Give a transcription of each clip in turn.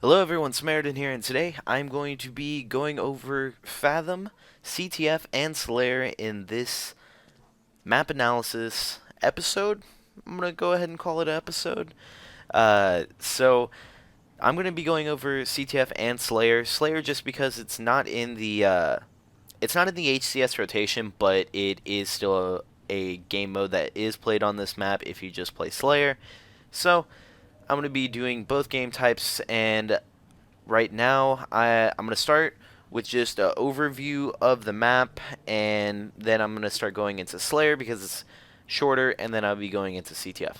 Hello everyone, Samaritxn here, and today I'm going to be going over Fathom, CTF, and Slayer in this map analysis episode. I'm going to go ahead and call it an episode. So I'm going to be going over CTF and Slayer. Slayer just because it's not in the HCS rotation, but it is still a game mode that is played on this map if you just play Slayer. So I'm going to be doing both game types, and right now I'm going to start with just an overview of the map, and then I'm going to start going into Slayer because it's shorter, and then I'll be going into CTF.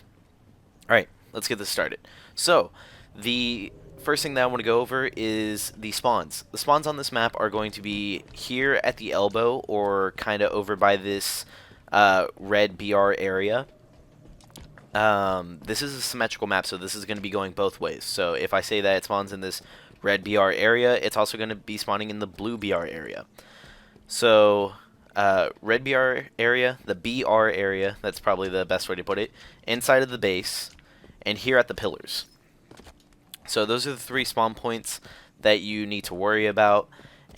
Alright, let's get this started. So, the first thing that I want to go over is the spawns. The spawns on this map are going to be here at the elbow, or kind of over by this red BR area. This is a symmetrical map, so this is going to be going both ways. So if I say that it spawns in this red BR area, it's also going to be spawning in the blue BR area. So red BR area, the BR area, that's probably the best way to put it, inside of the base, and here at the pillars. So those are the three spawn points that you need to worry about.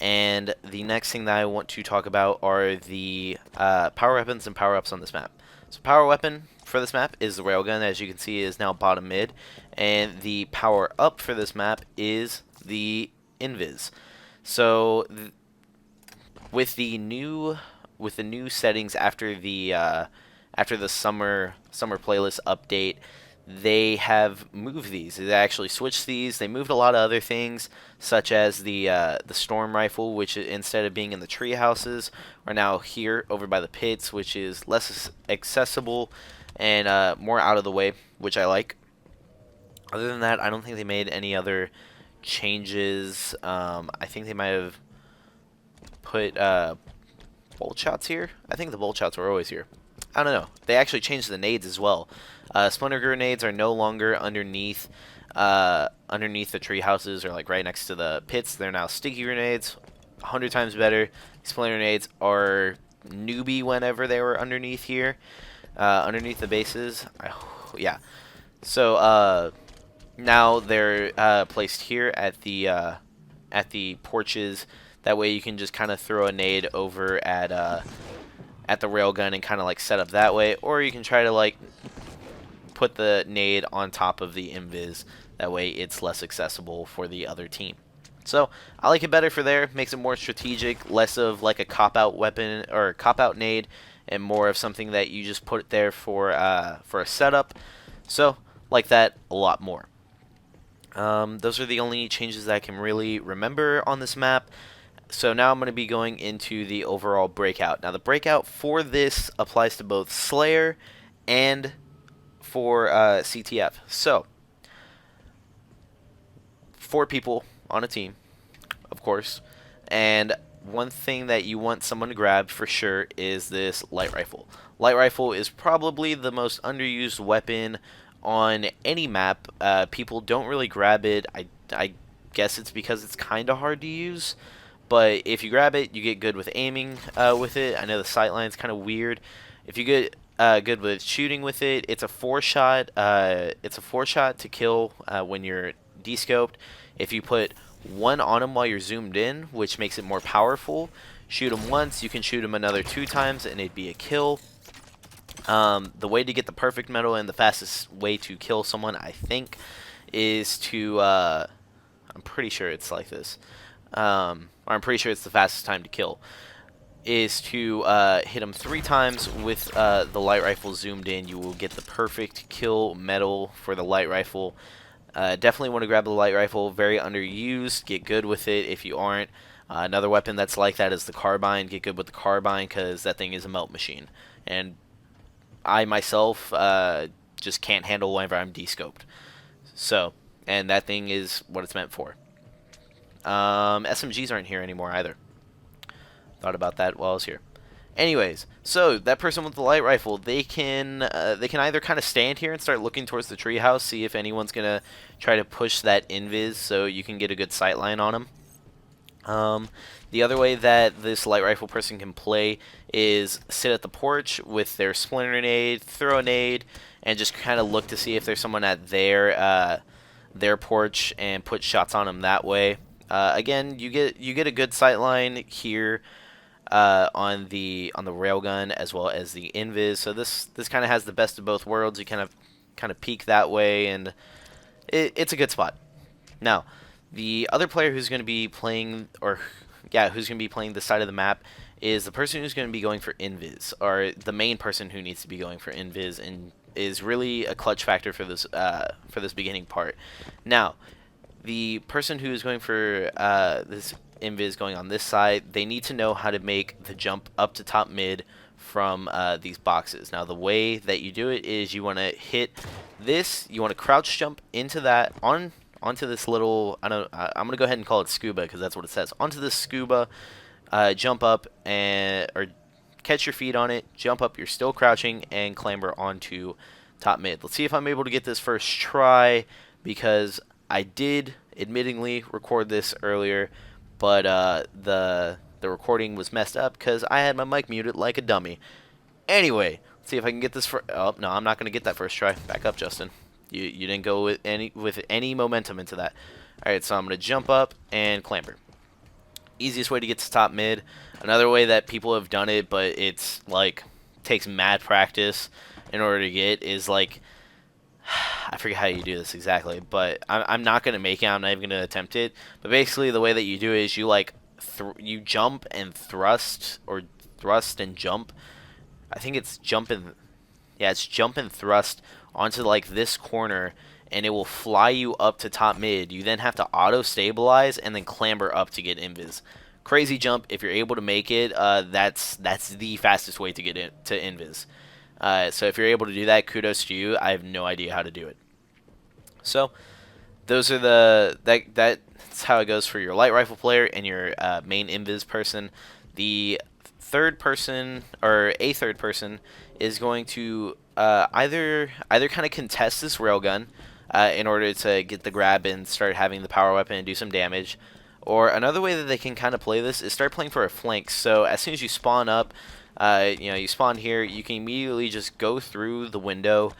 And the next thing that I want to talk about are the power weapons and power-ups on this map. So power weapon for this map is the railgun, as you can see is now bottom mid, and the power up for this map is the invis. So with the new settings after the summer playlist update, they have moved these. They actually switched these. They moved a lot of other things, such as the storm rifle, which instead of being in the tree houses, are now here over by the pits, which is less accessible and more out of the way, which I like. Other than that, I don't think they made any other changes. I think they might have put bolt shots here. I think the bolt shots were always here. I don't know. They actually changed the nades as well. Splinter grenades are no longer underneath the tree houses or like right next to the pits. They're now sticky grenades, 100 times better. Splinter grenades are newbie whenever they were underneath here, underneath the bases. Yeah. So now they're placed here at the porches. That way you can just kind of throw a nade over at the railgun and kind of like set up that way, or you can try to like put the nade on top of the invis. That way it's less accessible for the other team. So I like it better for there. Makes it more strategic, less of like a cop-out weapon or a cop-out nade, and more of something that you just put there for a setup. So like that a lot more. Those are the only changes that I can really remember on this map. So now I'm going to be going into the overall breakout. Now the breakout for this applies to both Slayer and for CTF. So 4 people on a team, of course, and one thing that you want someone to grab for sure is this light rifle. Light rifle is probably the most underused weapon on any map. People don't really grab it. I guess it's because it's kind of hard to use. But if you grab it, you get good with aiming with it. I know the sight line's kind of weird. If you get good with shooting with it, it's a 4-shot. It's a 4-shot to kill when you're descoped. If you put one on him while you're zoomed in, which makes it more powerful, shoot him once, you can shoot him another 2 times, and it'd be a kill. The way to get the perfect medal and the fastest way to kill someone, I think, is to I'm pretty sure it's like this. Or I'm pretty sure it's the fastest time to kill, is to hit him 3 times with the light rifle zoomed in. You will get the perfect kill medal for the light rifle. Definitely want to grab the light rifle. Very underused. Get good with it if you aren't. Another weapon that's like that is the carbine. Get good with the carbine because that thing is a melt machine. And I myself just can't handle whenever I'm descoped. So, and that thing is what it's meant for. SMGs aren't here anymore either. Thought about that while I was here. Anyways, so that person with the light rifle, they can either kind of stand here and start looking towards the treehouse, see if anyone's gonna try to push that invis, so you can get a good sight line on them. The other way that this light rifle person can play is sit at the porch with their splinter nade, throw a nade, and just kind of look to see if there's someone at their their porch and put shots on them that way. Again, you get a good sight line here on the railgun as well as the invis. So this kind of has the best of both worlds. You kind of peek that way, and it's a good spot. Now, the other player who's going to be playing, who's going to be playing this side of the map is the person who's going to be going for invis, or the main person who needs to be going for invis, and is really a clutch factor for this beginning part. Now, the person who is going for this invis going on this side, they need to know how to make the jump up to top mid from these boxes. Now, the way that you do it is you want to hit this. You want to crouch jump into that onto this little. I'm gonna go ahead and call it scuba because that's what it says. Onto this scuba, jump up or catch your feet on it. Jump up. You're still crouching and clamber onto top mid. Let's see if I'm able to get this first try because I did admittingly record this earlier, but the recording was messed up because I had my mic muted like a dummy. Anyway, let's see if I can get this for. Oh no, I'm not gonna get that first try. Back up, Justin. You didn't go with any momentum into that. All right, so I'm gonna jump up and clamber. Easiest way to get to top mid. Another way that people have done it, but it's like takes mad practice in order to get is like. I forget how you do this exactly, but I'm not going to make it. I'm not even going to attempt it. But basically, the way that you do it is you like you jump and thrust, or thrust and jump. I think it's jump and it's jump and thrust onto like this corner, and it will fly you up to top mid. You then have to auto stabilize and then clamber up to get invis. Crazy jump. If you're able to make it, that's the fastest way to get it to invis. So if you're able to do that, kudos to you. I have no idea how to do it. So those are that's how it goes for your light rifle player and your main invis person. The third person or a third person is going to either kind of contest this railgun in order to get the grab and start having the power weapon and do some damage. Or another way that they can kind of play this is start playing for a flank. So as soon as you spawn up, you spawn here, you can immediately just go through the window,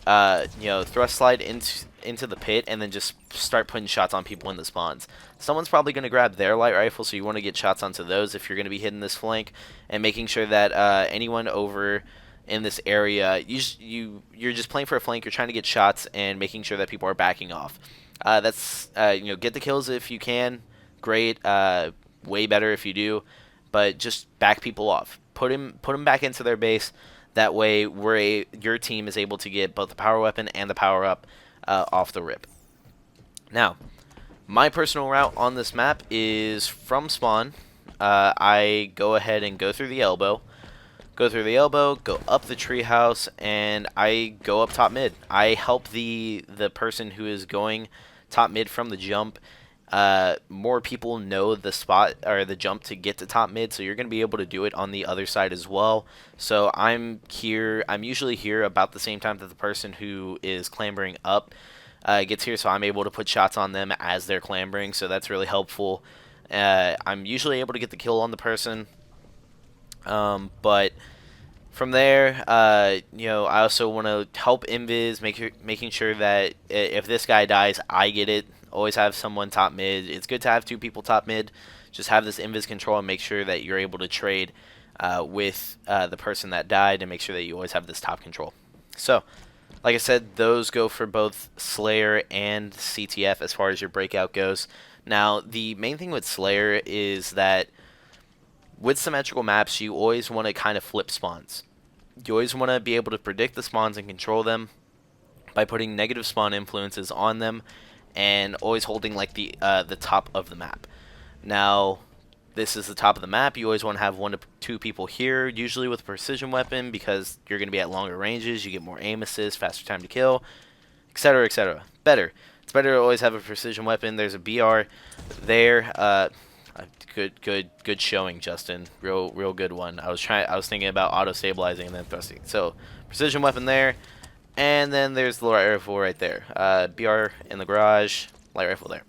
thrust slide into the pit, and then just start putting shots on people in the spawns. Someone's probably going to grab their light rifle, so you want to get shots onto those if you're going to be hitting this flank, and making sure that anyone over in this area, you're just playing for a flank, you're trying to get shots, and making sure that people are backing off. That's get the kills if you can. Great, way better if you do, but just back people off. Put them back into their base. That way, your team is able to get both the power weapon and the power up off the rip. Now, my personal route on this map is from spawn. I go ahead and go through the elbow. Go up the treehouse, and I go up top mid. I help the person who is going top mid from the jump. More people know the spot or the jump to get to top mid, so you're going to be able to do it on the other side as well. So I'm usually here about the same time that the person who is clambering up gets here, so I'm able to put shots on them as they're clambering, so that's really helpful. I'm usually able to get the kill on the person, but from there, I also want to help invis, making sure that if this guy dies, I get it. Always have someone top mid. It's good to have two people top mid. Just have this invis control and make sure that you're able to trade with the person that died, and make sure that you always have this top control. So, like I said, those go for both Slayer and CTF as far as your breakout goes. Now, the main thing with Slayer is that with symmetrical maps, you always want to kind of flip spawns. You always want to be able to predict the spawns and control them by putting negative spawn influences on them, and always holding like the top of the map. Now, this is the top of the map. You always want to have 1 to 2 people here, usually with a precision weapon, because you're going to be at longer ranges. You get more aim assist, faster time to kill, etc., etc. It's better to always have a precision weapon. There's a BR there. Good showing, Justin. Real good one. I was thinking about auto stabilizing and then thrusting. So precision weapon there. And then there's the light rifle right there. BR in the garage, light rifle there.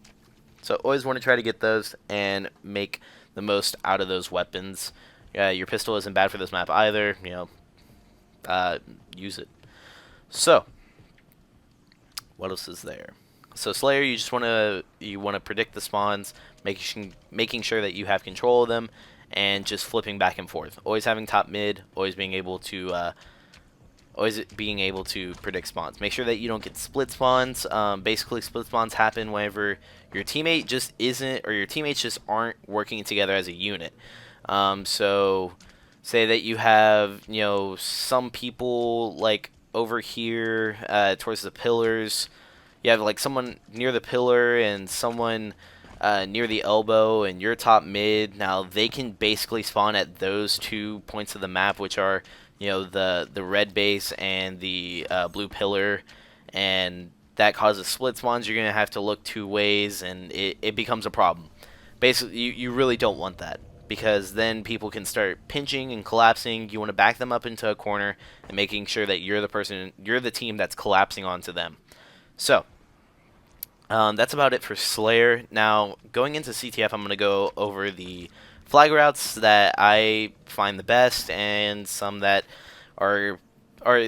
So always want to try to get those and make the most out of those weapons. Your pistol isn't bad for this map either. Use it. So, what else is there? So Slayer, you wanna predict the spawns, making sure that you have control of them, and just flipping back and forth. Always having top mid, always being able to predict spawns. Make sure that you don't get split spawns. Basically, split spawns happen whenever your teammate just isn't, or your teammates just aren't working together as a unit. So, say that you have, some people like over here towards the pillars. You have like someone near the pillar and someone near the elbow, and you're top mid. Now they can basically spawn at those 2 points of the map, which are the red base and the blue pillar, and that causes split spawns. You're gonna have to look 2 ways, and it becomes a problem. Basically, you really don't want that, because then people can start pinching and collapsing. You want to back them up into a corner and making sure that you're the team that's collapsing onto them. So that's about it for Slayer. Now, going into CTF, I'm going to go over the flag routes that I find the best, and some that are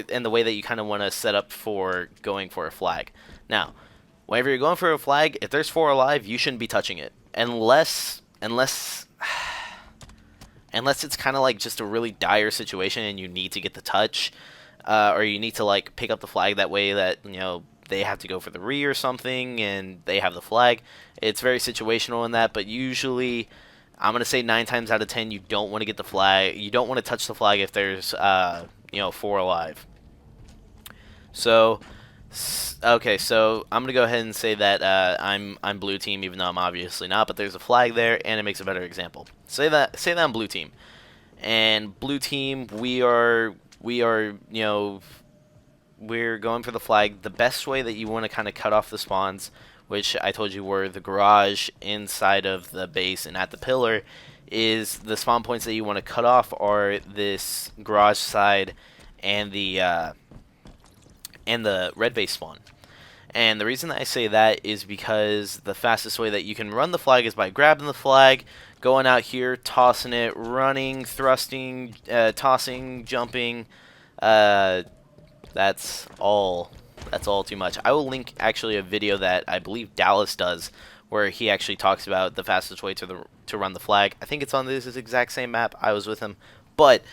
in the way that you kind of want to set up for going for a flag. Now, whenever you're going for a flag, if there's 4 alive, you shouldn't be touching it, unless it's kind of like just a really dire situation and you need to get the touch, or you need to like pick up the flag that way that they have to go for the re or something and they have the flag. It's very situational in that, but usually I'm going to say 9 times out of 10 you don't want to get the flag. You don't want to touch the flag if there's 4 alive. So okay, so I'm going to go ahead and say that I'm blue team, even though I'm obviously not, but there's a flag there and it makes a better example. Say that I'm blue team. And blue team, we're going for the flag. The best way that you want to kind of cut off the spawns, which I told you were the garage, inside of the base, and at the pillar, is the spawn points that you want to cut off are this garage side and the red base spawn. And the reason that I say that is because the fastest way that you can run the flag is by grabbing the flag, going out here, tossing it, running, thrusting, tossing, jumping. That's all too much. I will link actually a video that I believe Dallas does, where he actually talks about the fastest way to run the flag. I think it's on this exact same map. I was with him, but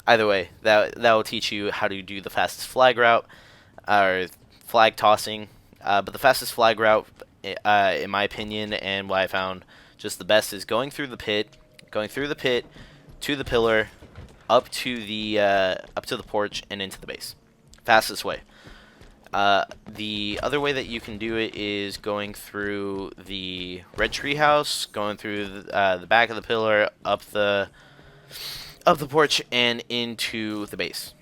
either way, that will teach you how to do the fastest flag route, or flag tossing. But the fastest flag route, in my opinion, and what I found just the best, is going through the pit to the pillar, up to the porch, and into the base. Fastest way. The other way that you can do it is going through the red treehouse, going through the back of the pillar, up the porch, and into the base.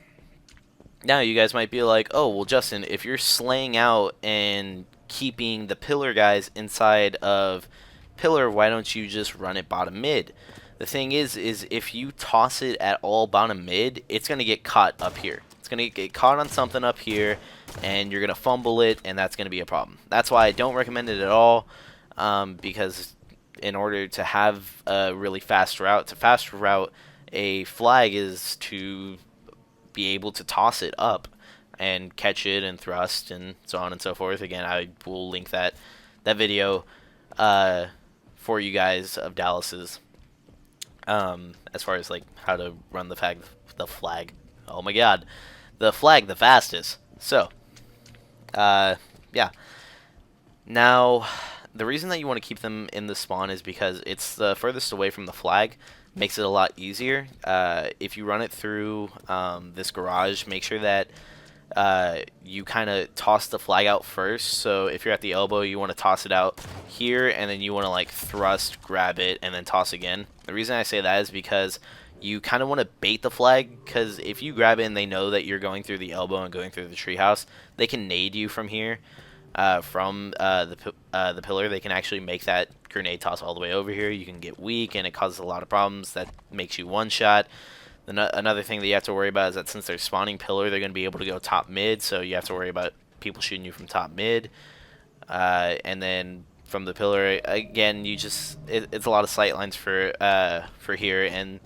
Now you guys might be like, oh well, Justin, if you're slaying out and keeping the pillar guys inside of pillar, why don't you just run it bottom mid? The thing is if you toss it at all bottom mid, it's gonna get caught up here. It's going to get caught on something up here, and you're going to fumble it, and that's going to be a problem. That's why I don't recommend it at all, because in order to have a really fast route, a flag is to be able to toss it up and catch it and thrust and so on and so forth. Again, I will link that video for you guys of Dallas's, as far as like how to run the flag. Oh my god. The flag the fastest. So, yeah. Now, the reason that you want to keep them in the spawn is because it's the furthest away from the flag. Makes it a lot easier. If you run it through this garage, make sure that you kind of toss the flag out first. So if you're at the elbow, you want to toss it out here, and then you want to like thrust, grab it, and then toss again. The reason I say that is because you kind of want to bait the flag, because if you grab it and they know that you're going through the elbow and going through the treehouse, they can nade you from here, from the pillar. They can actually make that grenade toss all the way over here. You can get weak, and it causes a lot of problems. That makes you one shot. Another thing that you have to worry about is that since they're spawning pillar, they're going to be able to go top mid, so you have to worry about people shooting you from top mid. And then from the pillar, again, it's a lot of sight lines for here, and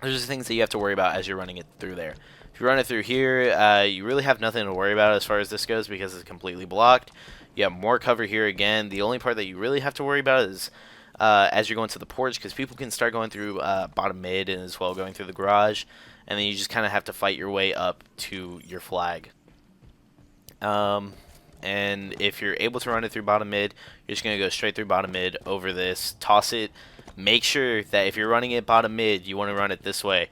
there's just things that you have to worry about as you're running it through there. If you run it through here, you really have nothing to worry about as far as this goes because it's completely blocked. You have more cover here again. The only part that you really have to worry about is as you're going to the porch, because people can start going through bottom mid and as well going through the garage, and then you just kind of have to fight your way up to your flag. And if you're able to run it through bottom mid, you're just going to go straight through bottom mid over this, toss it. Make sure that if you're running it bottom mid, you want to run it this way.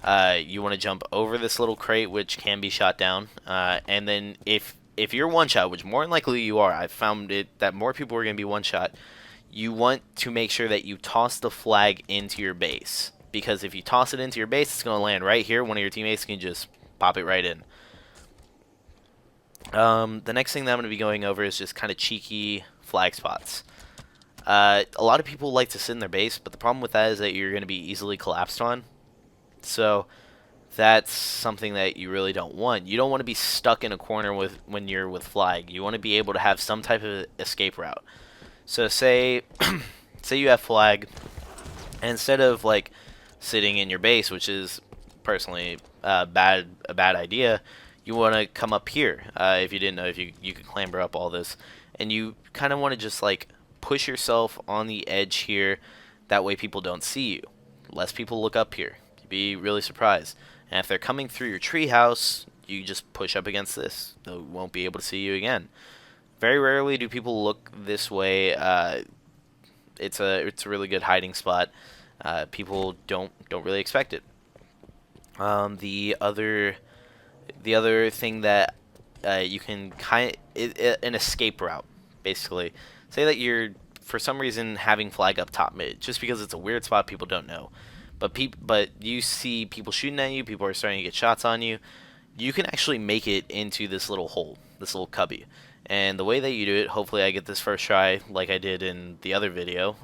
You want to jump over this little crate, which can be shot down, and then if you're one shot, which more than likely you are, I've found it that more people are going to be one shot, you want to make sure that you toss the flag into your base, because if you toss it into your base, it's going to land right here. One of your teammates can just pop it right in. The next thing that I'm going to be going over is just kind of cheeky flag spots. A lot of people like to sit in their base, but the problem with that is that you're going to be easily collapsed on. So that's something that you really don't want. You don't want to be stuck in a corner when you're with flag. You want to be able to have some type of escape route. So say say you have flag, and instead of like sitting in your base, which is personally a bad idea, you want to come up here. If you didn't know, if you could clamber up all this, and you kind of want to just like push yourself on the edge here. That way people don't see you. Less people look up here. You'd be really surprised. And if they're coming through your treehouse, you just push up against this. They won't be able to see you again. Very rarely do people look this way. It's a really good hiding spot. People don't really expect it. The other thing that you can an escape route, basically. Say that you're for some reason having flag up top mid, just because it's a weird spot, people don't know. But you see people shooting at you, people are starting to get shots on you. You can actually make it into this little hole, this little cubby. And the way that you do it, hopefully I get this first try like I did in the other video.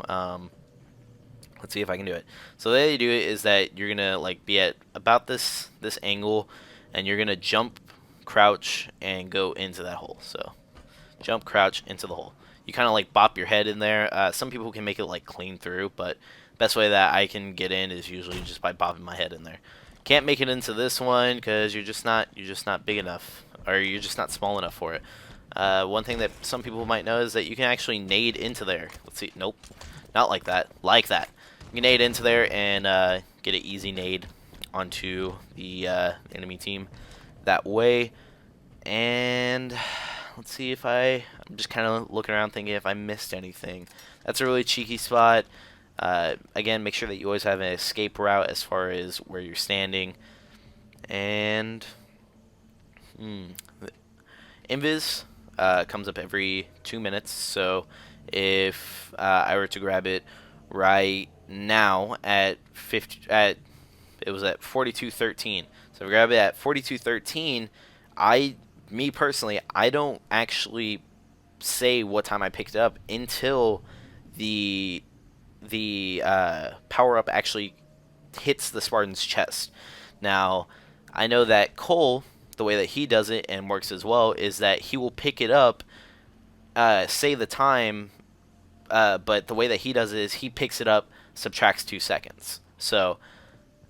Let's see if I can do it. So the way you do it is that you're gonna like be at about this angle, and you're gonna jump, crouch, and go into that hole. So jump, crouch, into the hole. You kind of like bop your head in there. Some people can make it like clean through, but best way that I can get in is usually just by bopping my head in there. Can't make it into this one because you're just not big enough, or you're just not small enough for it. One thing that some people might know is that you can actually nade into there. Let's see. Nope, not like that. Like that. You can nade into there and get an easy nade onto the enemy team that way. And let's see if I'm just kind of looking around thinking if I missed anything. That's a really cheeky spot. Again, make sure that you always have an escape route as far as where you're standing. And invis comes up every 2 minutes. So if I were to grab it right now at it was at 42.13. So if I grab it at 42.13, me personally, I don't actually say what time I picked it up until the power up actually hits the Spartan's chest. Now, I know that Cole, the way that he does it and works as well, is that he will pick it up, say the time, but the way that he does it is he picks it up, subtracts 2 seconds. So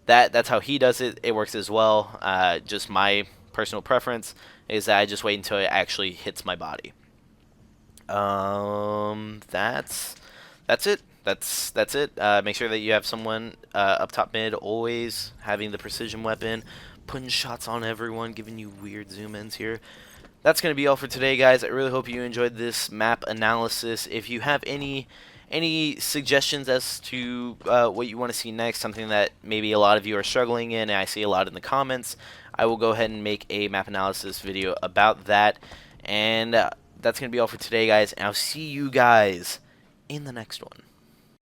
that's how he does it. It works as well. Just my personal preference is that I just wait until it actually hits my body. That's it. That's it. Make sure that you have someone up top mid, always having the precision weapon, putting shots on everyone, giving you weird zoom ins here. That's going to be all for today, guys. I really hope you enjoyed this map analysis. If you have any suggestions as to what you want to see next, something that maybe a lot of you are struggling in, and I see a lot in the comments, I will go ahead and make a map analysis video about that. And that's going to be all for today, guys. And I'll see you guys in the next one.